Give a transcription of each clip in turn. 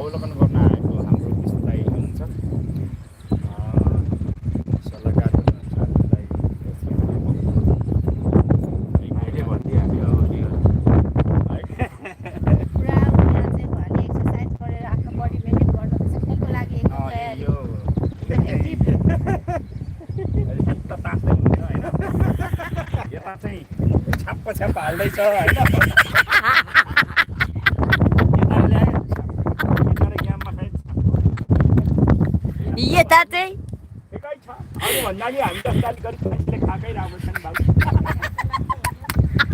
अवलोकन गर्न आएको हाम्रो विष्णुदाई हुनुहुन्छ सल्लाहकार साथीलाई अहिले भनिदिइहाल्यो अब पुरा उनीहरू चाहिँ भोलि एक्सर्साइज गरेर आफ्नो बडी मेन्टेन गर्नुपर्छ त्यसको लागि एकदम तयारी यो त तास्दै हुन्छ होइन यता चाहिँ छाप्प हाल्दैछ होइन यता चाहिँ एकै छ अरू भन्दा नि हामी त गाली गरी मान्छेले खाएकै राम्रो छ नि बाबु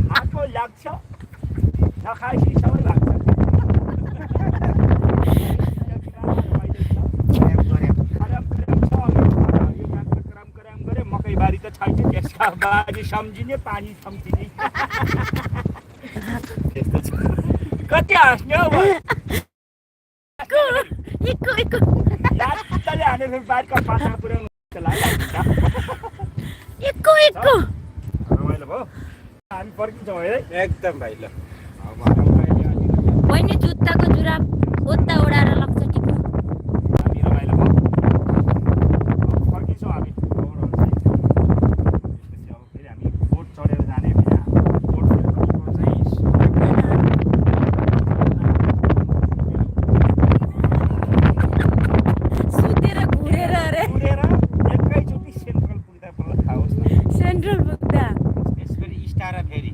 खाएको लाग्छ नखाएपछि सबै लाग्छ मकैबारी त छैन त्यसका बारी सम्झिने पानी सम्झिने त्यस्तो छ कति हाँस्ने हौ हानेर बारीका पाता पुऱ्याउनु रमाइलो भयो हामी पर्खिन्छौँ है एकदम भाइ ल बहिनी जुत्ताको जुराब ओत्ता ओढाएर लग्छ टिप्नु हामी रमाइलो भयो फर्किन्छौँ हामी त्यसपछि अब फेरि हामी बोट चढेर जाने बोट चाहिँ सुतेर घुरेर अरे घुरेर एकैचोटि सेन्ट्रल पुग्दा बल्ल थाहा होस् न सेन्ट्रल पुग्दा यसरी स्टारा फेरि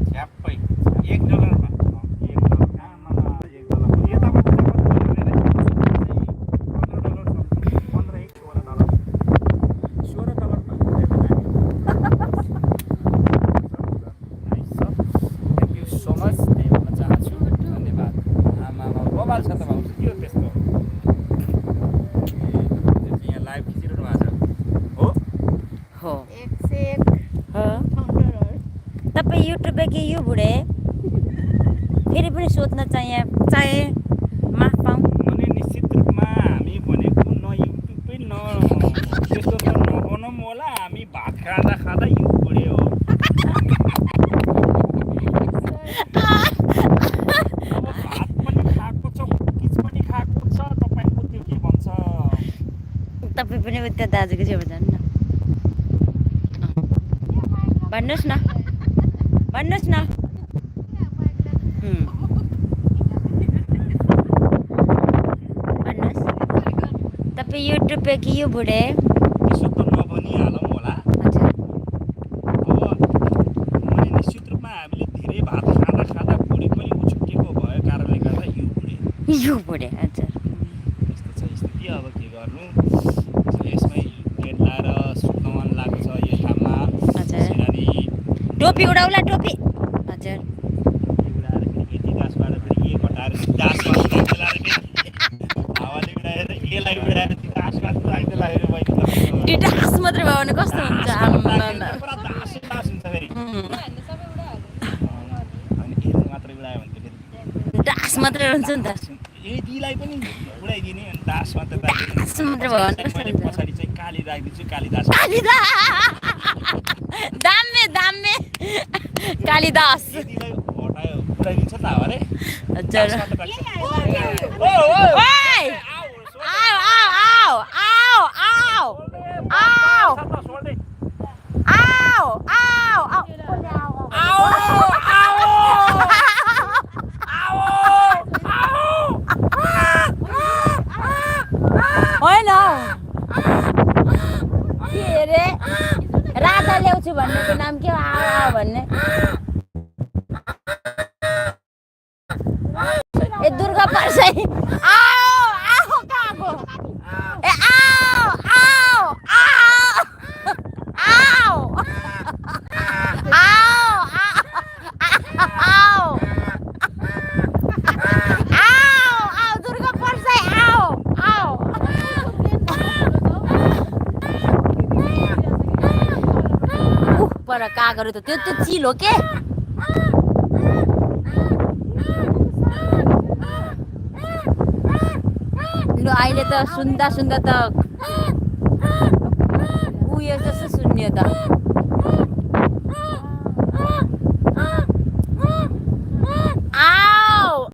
झ्याप्पै एक डलरमा यताबाट मोबाइल छ त भाउ के हो त्यस्तो यहाँ लाइभ खिचिरहनु भएको छ हो एक से एक हो काउन्टर तपाईँ युट्युबमा के यो बुढे फेरि पनि सोध्न चाहे माफ पाऊँ भने निश्चित रूपमा हामी भनेको न युट्युबै न त्यस्तो त नबनौँ होला हामी भात खाँदा खाँदा यो बुढे हो अब भात पनि खाएको छ कुकिज पनि खाएको छ तपाईँको त्यो के भन्छ तपाईँ पनि उता दाजुको छेउमा जानु न भन्नुहोस् न भन्नुहोस् तपाईँ युट्युबमा कि यो बुढे त्यसो त नभनिहालौँ होला हजुर अब मैले निश्चित रूपमा हामीले धेरै भात खाँदा खाँदा बुढी पनि उछुटेको भएको कारणले गर्दा यो बुढे हजुर यस्तो छ स्थिति अब के गर्नु यसमै गेट लाएर सुत्न मन लागेको छ यो ठाउँमा हजुर सिरानी टोपी उडाउला टोपी हजुर उडाएर फेरि यति गाँसबाट फेरि ए घटाएर गाँसमा उडाएर हावाले उडाएर यसलाई उडाएर गाँसमा राख्दै लाग्यो मैले डास मात्रै भयो भने कस्तो हुन्छ पुरा दास हुन्छ फेरि अनि ए मात्रै उडायो भने फेरि डास मात्रै हुन्छ नि त यतिलाई पनि उडाइदिने अनि दास मात्रै डास मात्रै भयो भने कस्तो मैले हुन्छ पछाडि चाहिँ काली राखिदिन्छु कालिदास दाम्मे कालिदास यतिलाई हटायो उडाइदिन्छ त हावाले हजुर होइन के अरे राजा ल्याउँछु भन्नेको नाम के हो आओ भन्ने ए दुर्गा परसाई आओ कहाँको ए आओ दुर्गा परसाई आओ पर कागहरू त त्यो चिल हो के लु अहिले त सुन्दा त उयो जस्तो सुन्यो त